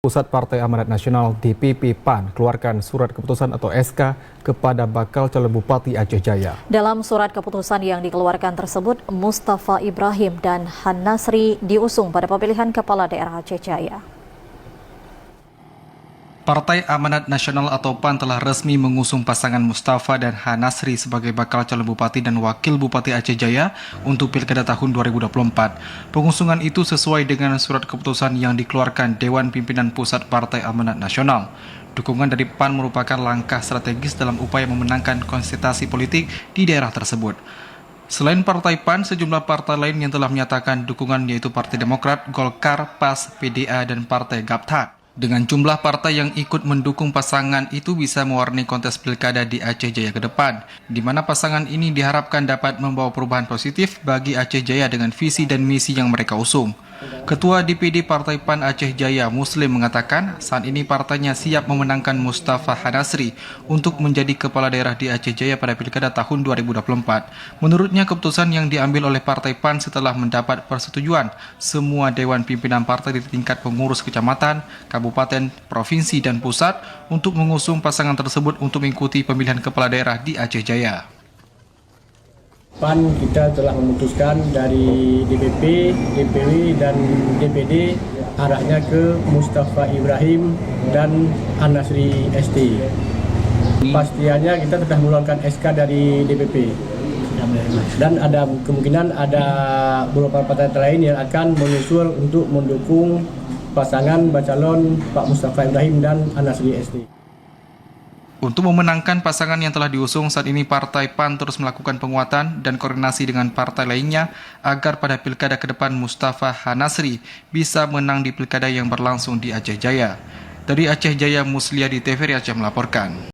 Pusat Partai Amanat Nasional DPP PAN keluarkan surat keputusan atau SK kepada bakal calon Bupati Aceh Jaya. Dalam surat keputusan yang dikeluarkan tersebut, Mustafa Ibrahim dan Han Nasri diusung pada pemilihan Kepala Daerah Aceh Jaya. Partai Amanat Nasional atau PAN telah resmi mengusung pasangan Mustafa dan Han Nasri sebagai bakal calon Bupati dan Wakil Bupati Aceh Jaya untuk Pilkada tahun 2024. Pengusungan itu sesuai dengan surat keputusan yang dikeluarkan Dewan Pimpinan Pusat Partai Amanat Nasional. Dukungan dari PAN merupakan langkah strategis dalam upaya memenangkan konsentrasi politik di daerah tersebut. Selain Partai PAN, sejumlah partai lain yang telah menyatakan dukungan yaitu Partai Demokrat, Golkar, PAS, PDA, dan Partai Gapta. Dengan jumlah partai yang ikut mendukung pasangan itu bisa mewarnai kontes pilkada di Aceh Jaya ke depan, di mana pasangan ini diharapkan dapat membawa perubahan positif bagi Aceh Jaya dengan visi dan misi yang mereka usung. Ketua DPD Partai PAN Aceh Jaya Muslim mengatakan saat ini partainya siap memenangkan Mustafa Han Nasri untuk menjadi kepala daerah di Aceh Jaya pada Pilkada tahun 2024. Menurutnya keputusan yang diambil oleh Partai PAN setelah mendapat persetujuan semua dewan pimpinan partai di tingkat pengurus kecamatan, kabupaten, provinsi, dan pusat untuk mengusung pasangan tersebut untuk mengikuti pemilihan kepala daerah di Aceh Jaya. PAN kita telah memutuskan dari DPP, DPW, dan DPD arahnya ke Mustafa Ibrahim dan Han Nasri ST. Pastiannya kita sudah mengeluarkan SK dari DPP. Dan ada kemungkinan ada beberapa partai lain yang akan menyusul untuk mendukung pasangan calon Pak Mustafa Ibrahim dan Han Nasri ST. Untuk memenangkan pasangan yang telah diusung, saat ini Partai PAN terus melakukan penguatan dan koordinasi dengan partai lainnya agar pada pilkada ke depan Mustafa Han Nasri bisa menang di pilkada yang berlangsung di Aceh Jaya. Dari Aceh Jaya, Muslia di TVRI Aceh melaporkan.